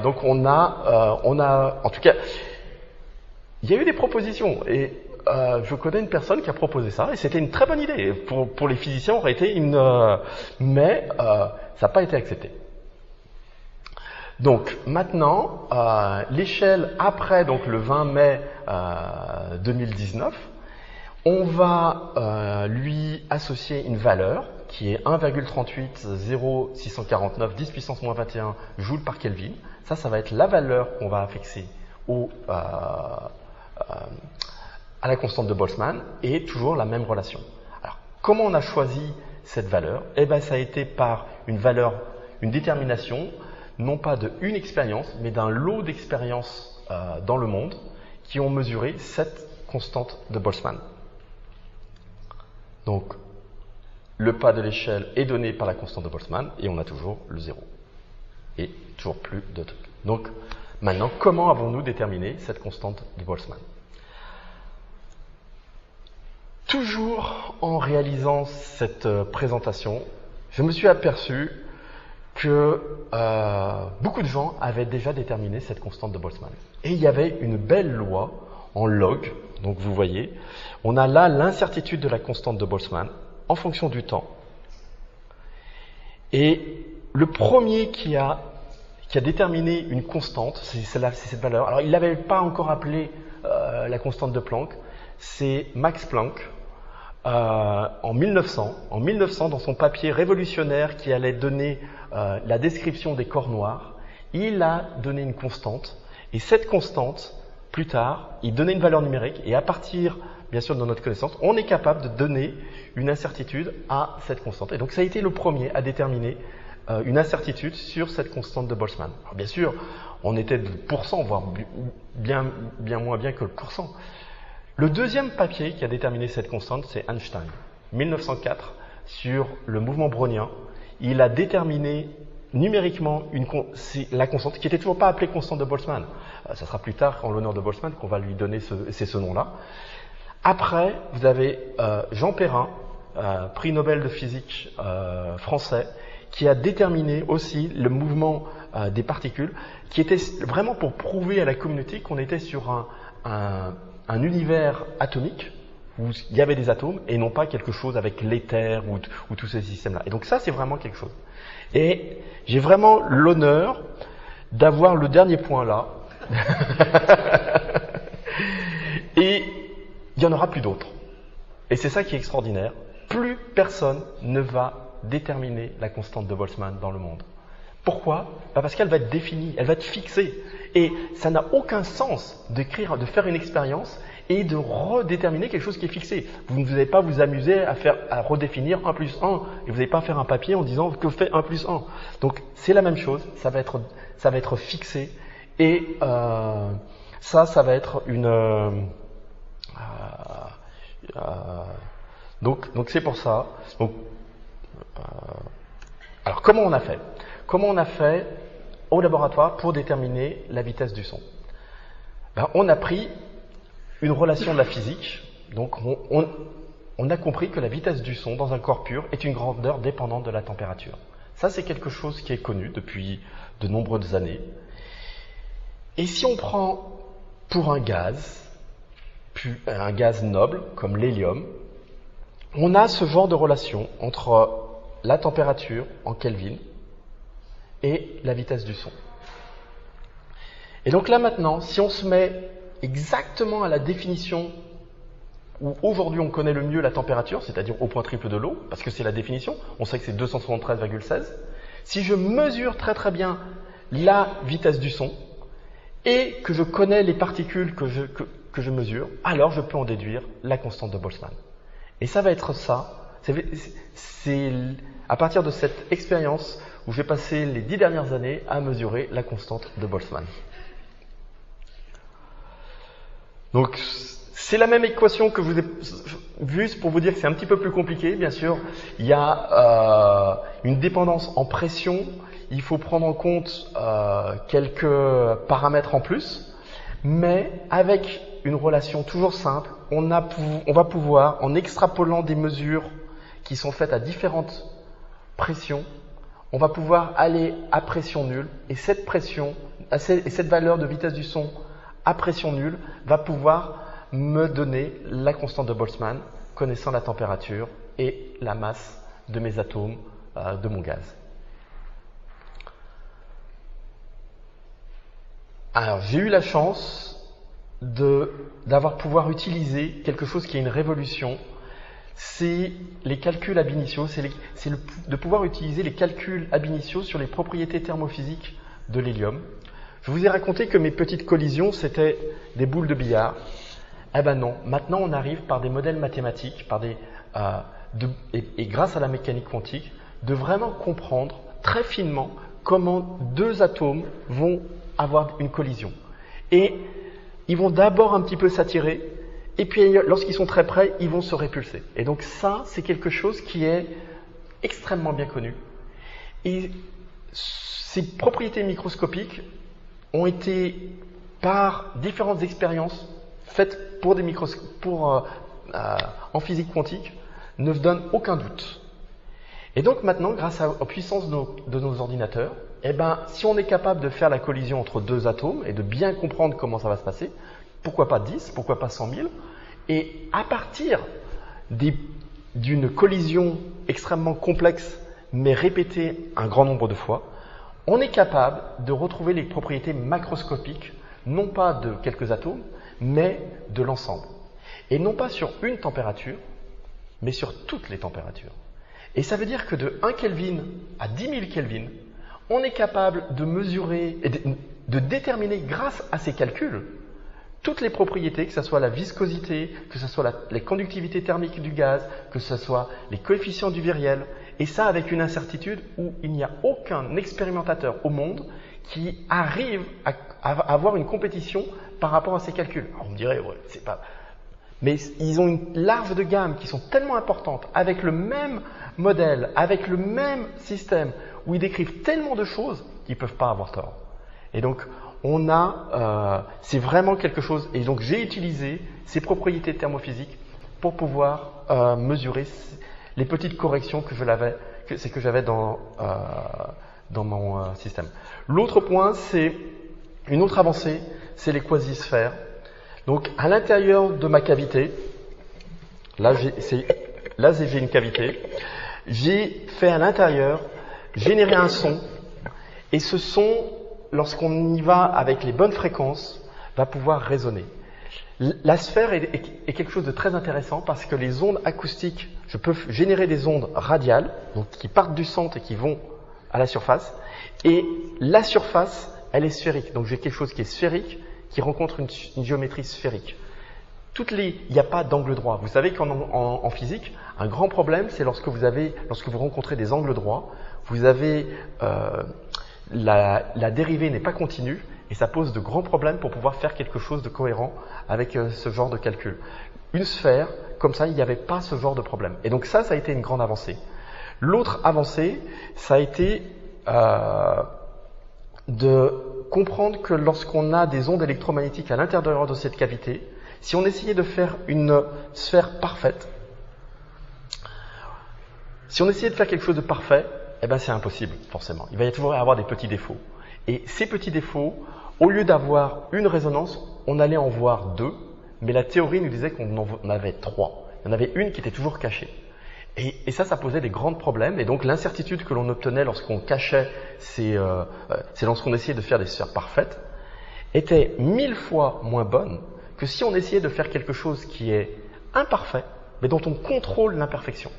Donc on a, en tout cas, il y a eu des propositions, et je connais une personne qui a proposé ça, et c'était une très bonne idée. Pour les physiciens, aurait été mais ça n'a pas été accepté. Donc maintenant, l'échelle après donc le 20 mai 2019, on va lui associer une valeur qui est 1,380649 10 puissance moins 21 joules par Kelvin. Ça va être la valeur qu'on va affixer à la constante de Boltzmann et toujours la même relation. Alors, comment on a choisi cette valeur? Eh bien, ça a été par une détermination non pas d'une expérience, mais d'un lot d'expériences dans le monde qui ont mesuré cette constante de Boltzmann. Donc, le pas de l'échelle est donné par la constante de Boltzmann et on a toujours le 0. Et toujours plus de trucs. Donc, maintenant, comment avons-nous déterminé cette constante de Boltzmann? Toujours en réalisant cette présentation, je me suis aperçu que beaucoup de gens avaient déjà déterminé cette constante de Boltzmann. Et il y avait une belle loi en log. Donc vous voyez, on a là l'incertitude de la constante de Boltzmann en fonction du temps. Et le premier qui a déterminé une constante, c'est cette valeur. Alors il ne l'avait pas encore appelée la constante de Planck, c'est Max Planck. En 1900, dans son papier révolutionnaire qui allait donner la description des corps noirs, il a donné une constante. Et cette constante, plus tard, il donnait une valeur numérique. Et à partir, bien sûr, de notre connaissance, on est capable de donner une incertitude à cette constante. Et donc, ça a été le premier à déterminer une incertitude sur cette constante de Boltzmann. Alors bien sûr, on était de pourcent, voire bien moins bien que le pourcent. Le deuxième papier qui a déterminé cette constante, c'est Einstein. 1904, sur le mouvement brownien, il a déterminé numériquement la constante, qui n'était toujours pas appelée constante de Boltzmann. Ça sera plus tard, en l'honneur de Boltzmann, qu'on va lui donner ce nom-là. Après, vous avez Jean Perrin, prix Nobel de physique français, qui a déterminé aussi le mouvement des particules, qui était vraiment pour prouver à la communauté qu'on était sur un univers atomique, où il y avait des atomes, et non pas quelque chose avec l'éther ou tous ces systèmes-là. Et donc ça, c'est vraiment quelque chose. Et j'ai vraiment l'honneur d'avoir le dernier point là. Et il n'y en aura plus d'autres. Et c'est ça qui est extraordinaire. Plus personne ne va déterminer la constante de Boltzmann dans le monde. Pourquoi ? Parce qu'elle va être définie, elle va être fixée. Et ça n'a aucun sens de faire une expérience et de redéterminer quelque chose qui est fixé. Vous n'allez pas vous amuser à redéfinir 1 plus 1, et vous n'allez pas faire un papier en disant que fait 1 plus 1. Donc c'est la même chose, ça va être fixé, et ça va être une... donc c'est pour ça. Alors comment on a fait ? Comment on a fait au laboratoire pour déterminer la vitesse du son ? On a pris une relation de la physique. Donc on a compris que la vitesse du son dans un corps pur est une grandeur dépendante de la température. Ça, c'est quelque chose qui est connu depuis de nombreuses années. Et si on prend pour un gaz noble comme l'hélium, on a ce genre de relation entre la température en Kelvin et la vitesse du son. Et donc là maintenant, si on se met exactement à la définition où aujourd'hui on connaît le mieux la température, c'est-à-dire au point triple de l'eau, parce que c'est la définition, on sait que c'est 273,16. Si je mesure très très bien la vitesse du son et que je connais les particules que je mesure, alors je peux en déduire la constante de Boltzmann. Et ça va être ça, c'est à partir de cette expérience où j'ai passé les 10 dernières années à mesurer la constante de Boltzmann. Donc, c'est la même équation que je vous ai vue pour vous dire que c'est un petit peu plus compliqué. Bien sûr, il y a une dépendance en pression. Il faut prendre en compte quelques paramètres en plus. Mais avec une relation toujours simple, on va pouvoir, en extrapolant des mesures qui sont faites à différentes pressions, on va pouvoir aller à pression nulle. Et cette valeur de vitesse du son à pression nulle va pouvoir me donner la constante de Boltzmann, connaissant la température et la masse de mes atomes de mon gaz. Alors, j'ai eu la chance d'avoir pouvoir utiliser quelque chose qui est une révolution. C'est les calculs ab initio, de pouvoir utiliser les calculs ab initio sur les propriétés thermophysiques de l'hélium. Je vous ai raconté que mes petites collisions, c'était des boules de billard. Eh ben non, maintenant on arrive par des modèles mathématiques, et grâce à la mécanique quantique, de vraiment comprendre très finement comment deux atomes vont avoir une collision. Et ils vont d'abord un petit peu s'attirer, et puis lorsqu'ils sont très près, ils vont se répulser. Et donc ça, c'est quelque chose qui est extrêmement bien connu. Et ces propriétés microscopiques ont été, par différentes expériences faites en physique quantique, ne donnent aucun doute. Et donc maintenant, grâce aux puissances de nos ordinateurs, si on est capable de faire la collision entre deux atomes et de bien comprendre comment ça va se passer, pourquoi pas 10, pourquoi pas 100 000, et à partir d'une collision extrêmement complexe, mais répétée un grand nombre de fois, on est capable de retrouver les propriétés macroscopiques, non pas de quelques atomes, mais de l'ensemble. Et non pas sur une température, mais sur toutes les températures. Et ça veut dire que de 1 Kelvin à 10 000 Kelvin, on est capable de mesurer et de déterminer grâce à ces calculs toutes les propriétés, que ce soit la viscosité, que ce soit les conductivités thermiques du gaz, que ce soit les coefficients du viriel, et ça avec une incertitude où il n'y a aucun expérimentateur au monde qui arrive à avoir une compétition par rapport à ces calculs. Alors on me dirait, ouais, c'est pas... Mais ils ont une large de gamme qui sont tellement importantes, avec le même modèle, avec le même système, où ils décrivent tellement de choses qu'ils ne peuvent pas avoir tort. Et donc, c'est vraiment quelque chose, et donc j'ai utilisé ces propriétés thermophysiques pour pouvoir mesurer les petites corrections que j'avais dans mon système. L'autre point, c'est une autre avancée, c'est les quasi-sphères. Donc, à l'intérieur de ma cavité, là j'ai une cavité, j'ai fait à l'intérieur générer un son, et ce son, lorsqu'on y va avec les bonnes fréquences, va pouvoir résonner. La sphère est quelque chose de très intéressant parce que les ondes acoustiques, je peux générer des ondes radiales, donc qui partent du centre et qui vont à la surface, et la surface, elle est sphérique. Donc j'ai quelque chose qui est sphérique, qui rencontre une géométrie sphérique. Il n'y a pas d'angle droit. Vous savez qu'en physique, un grand problème, c'est lorsque vous rencontrez des angles droits, vous avez la dérivée n'est pas continue et ça pose de grands problèmes pour pouvoir faire quelque chose de cohérent avec ce genre de calcul. Une sphère, comme ça, il n'y avait pas ce genre de problème. Et donc ça a été une grande avancée. L'autre avancée, ça a été de comprendre que lorsqu'on a des ondes électromagnétiques à l'intérieur de cette cavité, si on essayait de faire une sphère parfaite, si on essayait de faire quelque chose de parfait, eh ben c'est impossible, forcément. Il va y toujours avoir des petits défauts. Et ces petits défauts, au lieu d'avoir une résonance, on allait en voir deux, mais la théorie nous disait qu'on en avait trois. Il y en avait une qui était toujours cachée. Et ça posait des grands problèmes. Et donc l'incertitude que l'on obtenait lorsqu'on cachait, c'est lorsqu'on essayait de faire des sphères parfaites, était 1000 fois moins bonne que si on essayait de faire quelque chose qui est imparfait, mais dont on contrôle l'imperfection.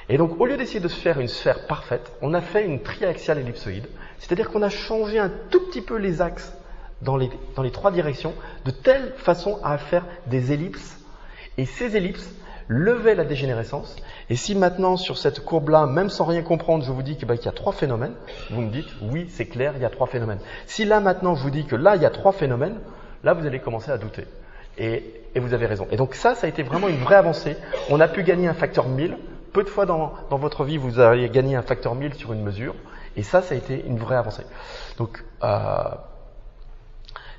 Et donc au lieu d'essayer de se faire une sphère parfaite, on a fait une triaxiale ellipsoïde, c'est-à-dire qu'on a changé un tout petit peu les axes dans les trois directions, de telle façon à faire des ellipses. Et ces ellipses levaient la dégénérescence. Et si maintenant, sur cette courbe-là, même sans rien comprendre, je vous dis qu'il y a trois phénomènes, vous me dites, oui, c'est clair, il y a trois phénomènes. Si là, maintenant, je vous dis que là, il y a trois phénomènes, là, vous allez commencer à douter. Et vous avez raison. Et donc ça a été vraiment une vraie avancée. On a pu gagner un facteur 1000. Peu de fois dans votre vie, vous allez gagner un facteur 1000 sur une mesure. Et ça a été une vraie avancée. Donc,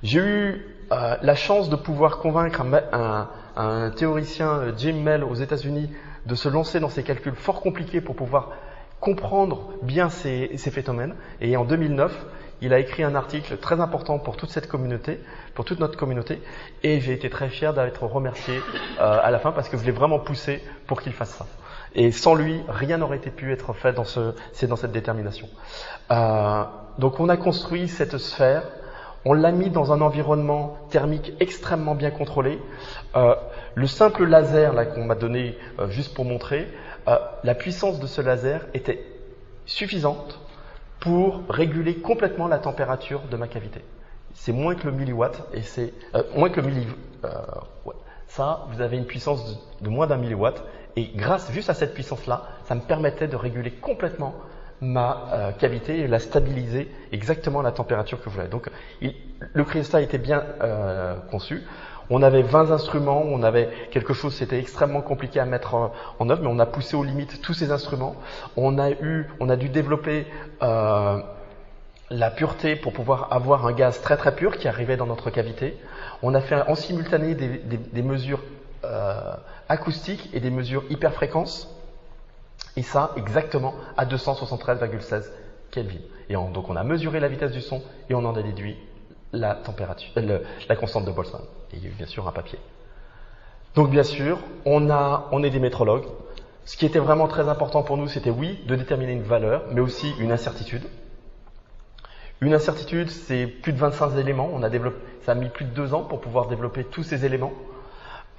j'ai eu la chance de pouvoir convaincre un théoricien, Jim Mell, aux États-Unis, de se lancer dans ces calculs fort compliqués pour pouvoir comprendre bien ces phénomènes. Et en 2009, il a écrit un article très important pour toute cette communauté, pour toute notre communauté. Et j'ai été très fier d'être remercié à la fin parce que je l'ai vraiment poussé pour qu'il fasse ça. Et sans lui, rien n'aurait pu être fait dans cette détermination. Donc on a construit cette sphère. On l'a mis dans un environnement thermique extrêmement bien contrôlé. Le simple laser là qu'on m'a donné juste pour montrer, la puissance de ce laser était suffisante pour réguler complètement la température de ma cavité. C'est moins que le milliwatt et c'est moins que le ouais. Ça, vous avez une puissance de moins d'1 milliwatt et grâce juste à cette puissance-là, ça me permettait de réguler complètement ma cavité et la stabiliser exactement à la température que je voulais. Donc, le cryostat était bien conçu. On avait 20 instruments, on avait quelque chose, c'était extrêmement compliqué à mettre en œuvre, mais on a poussé aux limites tous ces instruments. On a dû développer la pureté pour pouvoir avoir un gaz très très pur qui arrivait dans notre cavité. On a fait en simultané des mesures acoustiques et des mesures hyperfréquences. Et ça, exactement à 273,16 Kelvin. Et donc, on a mesuré la vitesse du son et on en a déduit la température, la constante de Boltzmann. Et il y a eu bien sûr un papier. Donc, bien sûr, on est des métrologues. Ce qui était vraiment très important pour nous, c'était oui, de déterminer une valeur, mais aussi une incertitude. Une incertitude, c'est plus de 25 éléments. Ça a mis plus de 2 ans pour pouvoir développer tous ces éléments.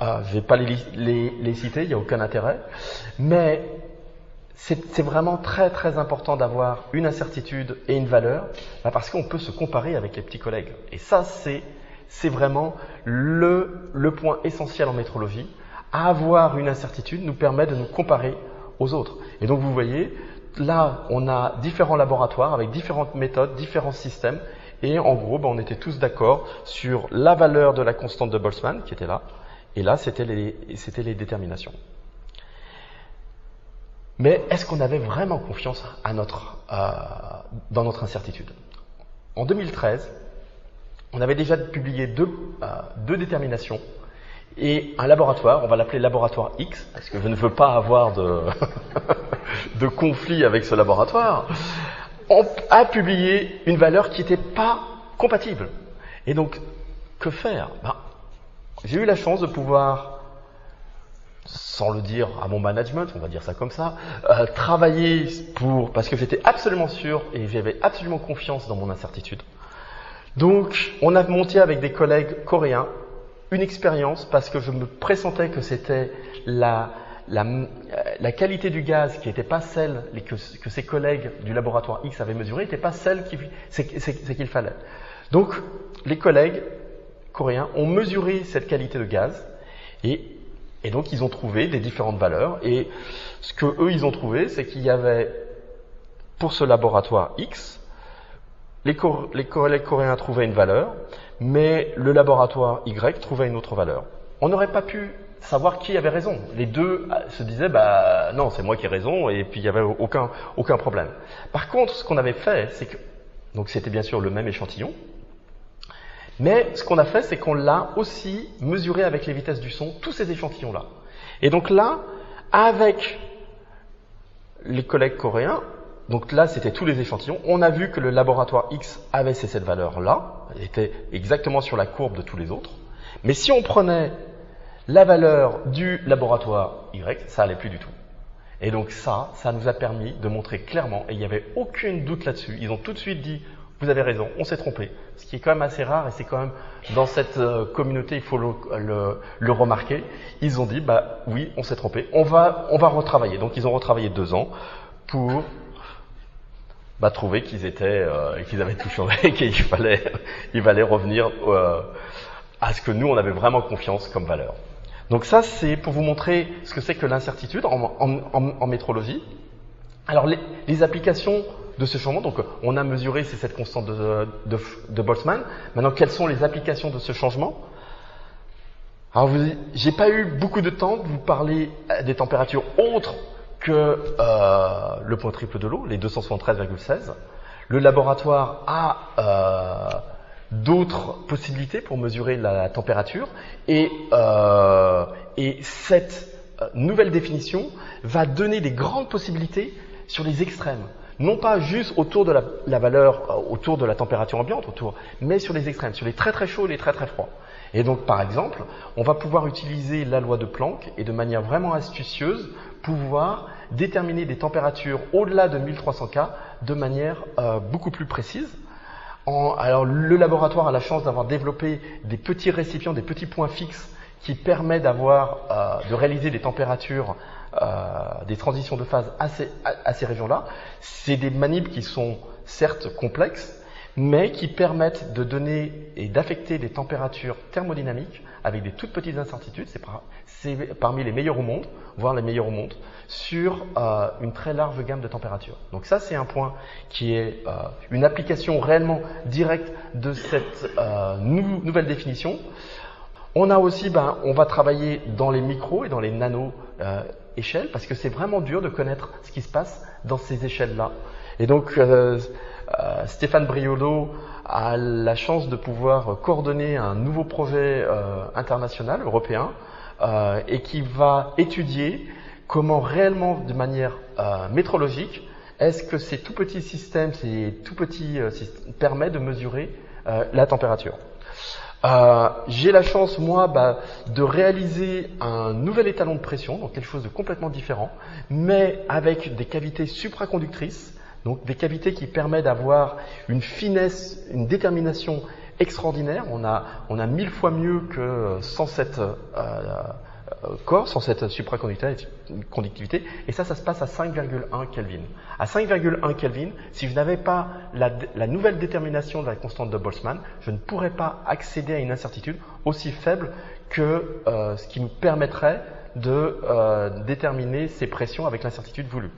Je ne vais pas les citer, il n'y a aucun intérêt. Mais c'est vraiment très très important d'avoir une incertitude et une valeur parce qu'on peut se comparer avec les petits collègues. Et ça, c'est vraiment le point essentiel en métrologie. Avoir une incertitude nous permet de nous comparer aux autres. Et donc vous voyez, là, on a différents laboratoires avec différentes méthodes, différents systèmes. Et en gros, on était tous d'accord sur la valeur de la constante de Boltzmann qui était là. Et là, c'était les déterminations. Mais est-ce qu'on avait vraiment confiance dans notre incertitude? En 2013, on avait déjà publié deux déterminations et un laboratoire, on va l'appeler laboratoire X, parce que je ne veux pas avoir de conflit avec ce laboratoire, a publié une valeur qui n'était pas compatible. Et donc, que faire? J'ai eu la chance de pouvoir, sans le dire à mon management, on va dire ça comme ça, travailler parce que j'étais absolument sûr et j'avais absolument confiance dans mon incertitude. Donc, on a monté avec des collègues coréens une expérience parce que je me pressentais que c'était la qualité du gaz qui n'était pas celle que ses collègues du laboratoire X avaient mesurée, n'était pas celle qu'il fallait. Donc, les collègues coréens ont mesuré cette qualité de gaz et donc ils ont trouvé des différentes valeurs. Et ce que eux ils ont trouvé, c'est qu'il y avait pour ce laboratoire X, les collègues coréens trouvaient une valeur, mais le laboratoire Y trouvait une autre valeur. On n'aurait pas pu savoir qui avait raison. Les deux se disaient non, c'est moi qui ai raison, et puis il n'y avait aucun problème. Par contre, ce qu'on avait fait, c'est que donc c'était bien sûr le même échantillon. Mais ce qu'on a fait, c'est qu'on l'a aussi mesuré avec les vitesses du son, tous ces échantillons-là. Et donc là, avec les collègues coréens, donc là c'était tous les échantillons, on a vu que le laboratoire X avait cette valeur-là, elle était exactement sur la courbe de tous les autres. Mais si on prenait la valeur du laboratoire Y, ça n'allait plus du tout. Et donc ça nous a permis de montrer clairement, et il n'y avait aucun doute là-dessus, ils ont tout de suite dit vous avez raison, on s'est trompé. Ce qui est quand même assez rare et c'est quand même dans cette communauté, il faut le remarquer. Ils ont dit oui, on s'est trompé, on va retravailler. Donc ils ont retravaillé 2 ans pour trouver qu'ils avaient tout changé et qu'il fallait revenir à ce que nous on avait vraiment confiance comme valeur. Donc ça c'est pour vous montrer ce que c'est que l'incertitude en métrologie. Alors les applications de ce changement, donc on a mesuré c'est cette constante de Boltzmann. Maintenant, quelles sont les applications de ce changement? Alors, j'ai pas eu beaucoup de temps de vous parler des températures autres que le point triple de l'eau, les 273,16. Le laboratoire a d'autres possibilités pour mesurer la température et cette nouvelle définition va donner des grandes possibilités sur les extrêmes. Non pas juste autour de la valeur, autour de la température ambiante, mais sur les extrêmes, sur les très très chauds et les très très froids. Et donc par exemple, on va pouvoir utiliser la loi de Planck et de manière vraiment astucieuse, pouvoir déterminer des températures au-delà de 1300 K de manière beaucoup plus précise. Alors le laboratoire a la chance d'avoir développé des petits récipients, des petits points fixes qui permettent de réaliser des températures, des transitions de phase à ces régions-là. C'est des manips qui sont certes complexes, mais qui permettent de donner et d'affecter des températures thermodynamiques avec des toutes petites incertitudes. C'est parmi les meilleurs au monde, voire les meilleurs au monde, sur une très large gamme de températures. Donc ça, c'est un point qui est une application réellement directe de cette nouvelle définition. On a aussi, on va travailler dans les micros et dans les nano échelles parce que c'est vraiment dur de connaître ce qui se passe dans ces échelles-là. Et donc, Stéphane Briolo a la chance de pouvoir coordonner un nouveau projet international, européen, et qui va étudier comment réellement, de manière métrologique, est-ce que ces tout petits systèmes, permettent de mesurer la température. J'ai la chance, moi, de réaliser un nouvel étalon de pression, donc quelque chose de complètement différent, mais avec des cavités supraconductrices, donc des cavités qui permettent d'avoir une finesse, une détermination extraordinaire. On a 1000 fois mieux que sans cette corps, sans cette supraconductivité, et ça se passe à 5,1 Kelvin. À 5,1 Kelvin, si je n'avais pas la nouvelle détermination de la constante de Boltzmann, je ne pourrais pas accéder à une incertitude aussi faible que ce qui nous permettrait de déterminer ces pressions avec l'incertitude voulue.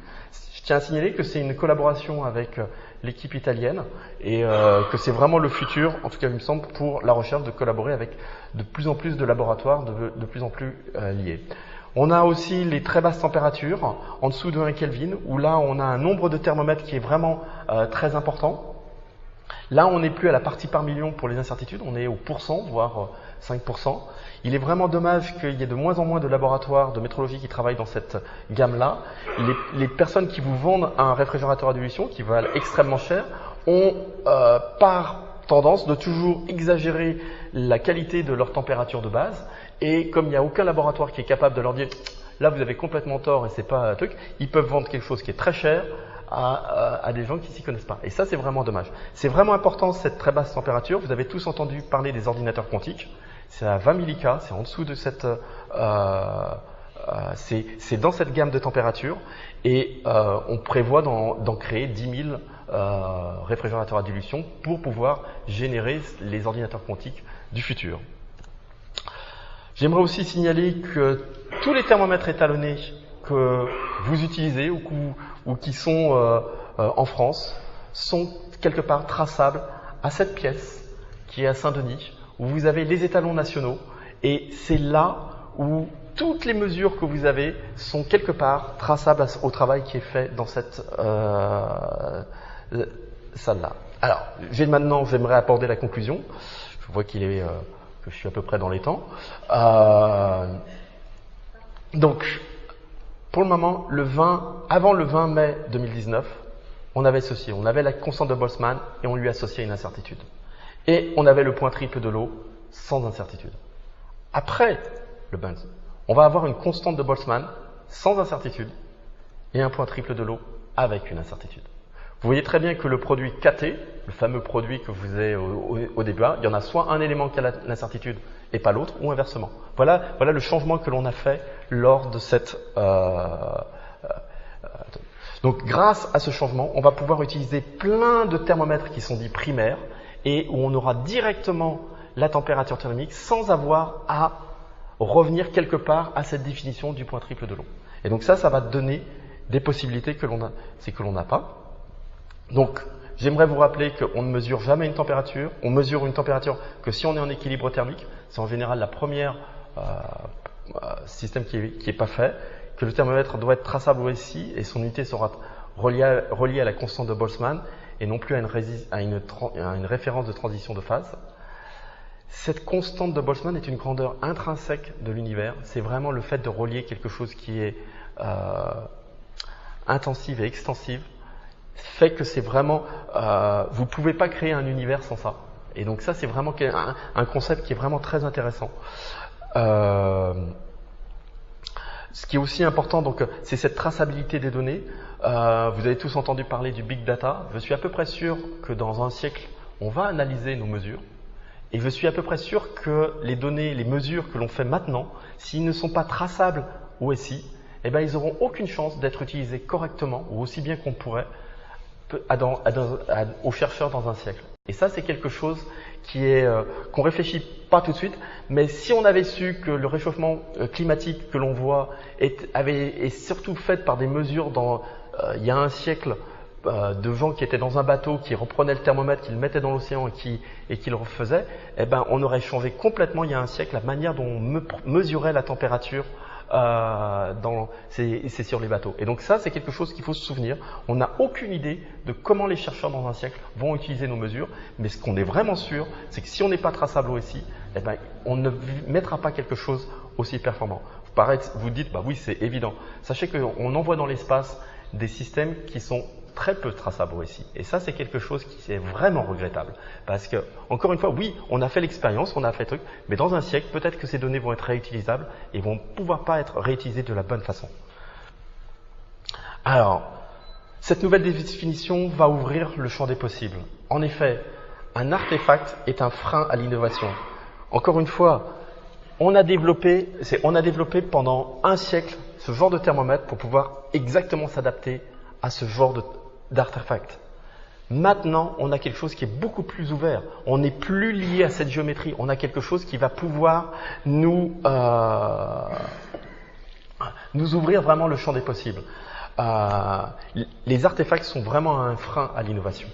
tiens à signaler que c'est une collaboration avec l'équipe italienne et que c'est vraiment le futur, en tout cas il me semble, pour la recherche de collaborer avec de plus en plus de laboratoires de plus en plus liés. On a aussi les très basses températures, en dessous de 1 Kelvin, où là on a un nombre de thermomètres qui est vraiment très important. Là on n'est plus à la partie par million pour les incertitudes, on est au pourcent, voire 5%. Il est vraiment dommage qu'il y ait de moins en moins de laboratoires de métrologie qui travaillent dans cette gamme-là. Les personnes qui vous vendent un réfrigérateur à dilution, qui valent extrêmement cher, ont par tendance de toujours exagérer la qualité de leur température de base. Et comme il n'y a aucun laboratoire qui est capable de leur dire « là vous avez complètement tort et c'est pas un truc », ils peuvent vendre quelque chose qui est très cher à des gens qui s'y connaissent pas. Et ça, c'est vraiment dommage. C'est vraiment important cette très basse température. Vous avez tous entendu parler des ordinateurs quantiques. C'est à 20 millika, c'est en dessous de cette... c'est dans cette gamme de température et on prévoit d'en créer 10 000 réfrigérateurs à dilution pour pouvoir générer les ordinateurs quantiques du futur. J'aimerais aussi signaler que tous les thermomètres étalonnés que vous utilisez ou qui sont en France sont quelque part traçables à cette pièce qui est à Saint-Denis, où vous avez les étalons nationaux et c'est là où toutes les mesures que vous avez sont quelque part traçables au travail qui est fait dans cette salle-là. Alors, j'aimerais aborder la conclusion. Je vois que je suis à peu près dans les temps. Donc, pour le moment, avant le 20 mai 2019, on avait ceci. On avait la constante de Boltzmann et on lui associait une incertitude. Et on avait le point triple de l'eau sans incertitude. Après le Bunz, on va avoir une constante de Boltzmann sans incertitude et un point triple de l'eau avec une incertitude. Vous voyez très bien que le produit KT, le fameux produit que vous avez au début, il y en a soit un élément qui a l'incertitude et pas l'autre, ou inversement. Voilà le changement que l'on a fait lors de cette... Donc grâce à ce changement, on va pouvoir utiliser plein de thermomètres qui sont dits primaires et où on aura directement la température thermique sans avoir à revenir quelque part à cette définition du point triple de l'eau. Et donc ça va donner des possibilités que l'on n'a pas. Donc, j'aimerais vous rappeler qu'on ne mesure jamais une température. On mesure une température que si on est en équilibre thermique. C'est en général la première système qui est pas fait. Que le thermomètre doit être traçable au SI et son unité sera reliée à la constante de Boltzmann et non plus à une référence de transition de phase. Cette constante de Boltzmann est une grandeur intrinsèque de l'univers. C'est vraiment le fait de relier quelque chose qui est intensive et extensive fait que c'est vraiment, vous ne pouvez pas créer un univers sans ça. Et donc ça, c'est vraiment un concept qui est vraiment très intéressant. Ce qui est aussi important, donc, c'est cette traçabilité des données. Vous avez tous entendu parler du big data. Je suis à peu près sûr que dans un siècle, on va analyser nos mesures. Et je suis à peu près sûr que les données, les mesures que l'on fait maintenant, s'ils ne sont pas traçables au SI, eh ben, ils n'auront aucune chance d'être utilisés correctement ou aussi bien qu'on pourrait aux chercheurs dans un siècle. Et ça, c'est quelque chose qu'on réfléchit pas tout de suite, mais si on avait su que le réchauffement climatique que l'on voit est surtout fait par des mesures il y a un siècle de gens qui étaient dans un bateau, qui reprenaient le thermomètre, qui le mettaient dans l'océan et qui le refaisaient, eh ben, on aurait changé complètement il y a un siècle la manière dont on mesurait la température c'est sur les bateaux. Et donc ça, c'est quelque chose qu'il faut se souvenir. On n'a aucune idée de comment les chercheurs dans un siècle vont utiliser nos mesures, mais ce qu'on est vraiment sûr, c'est que si on n'est pas traçable au SI, eh ben, on ne mettra pas quelque chose aussi performant. Vous dites, bah oui, c'est évident. Sachez qu'on envoie dans l'espace des systèmes qui sont très peu traçables au SI. Et ça, c'est quelque chose qui est vraiment regrettable. Parce que, encore une fois, oui, on a fait l'expérience, on a fait le truc, mais dans un siècle, peut-être que ces données vont être réutilisables et vont pouvoir pas être réutilisées de la bonne façon. Alors, cette nouvelle définition va ouvrir le champ des possibles. En effet, un artefact est un frein à l'innovation. Encore une fois, on a développé pendant un siècle ce genre de thermomètre pour pouvoir exactement s'adapter à ce genre d'artefact. Maintenant, on a quelque chose qui est beaucoup plus ouvert. On n'est plus lié à cette géométrie. On a quelque chose qui va pouvoir nous ouvrir vraiment le champ des possibles. les artefacts sont vraiment un frein à l'innovation.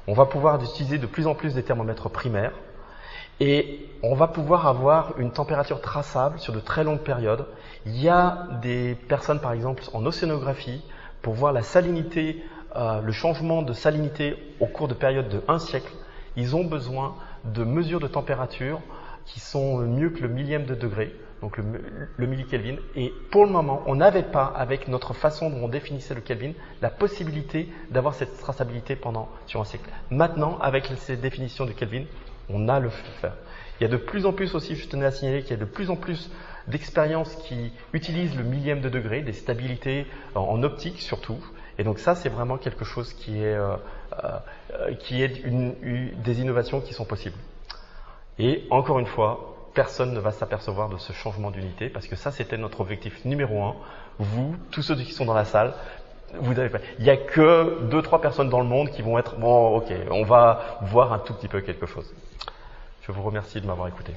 On va pouvoir utiliser de plus en plus des thermomètres primaires et on va pouvoir avoir une température traçable sur de très longues périodes. Il y a des personnes, par exemple, en océanographie, pour voir la salinité, le changement de salinité au cours de périodes de 1 siècle. Ils ont besoin de mesures de température qui sont mieux que le millième de degré, donc le millikelvin. Et pour le moment, on n'avait pas, avec notre façon dont on définissait le Kelvin, la possibilité d'avoir cette traçabilité sur 1 siècle. Maintenant, avec ces définitions du Kelvin, on a le faire. Il y a de plus en plus aussi, je tenais à signaler qu'il y a de plus en plus d'expériences qui utilisent le millième de degré, des stabilités en optique surtout. Et donc ça, c'est vraiment quelque chose qui est des innovations qui sont possibles. Et encore une fois, personne ne va s'apercevoir de ce changement d'unité parce que ça, c'était notre objectif numéro 1. Vous, tous ceux qui sont dans la salle, il n'y a que 2-3 personnes dans le monde qui vont être « bon, ok, on va voir un tout petit peu quelque chose ». Je vous remercie de m'avoir écouté.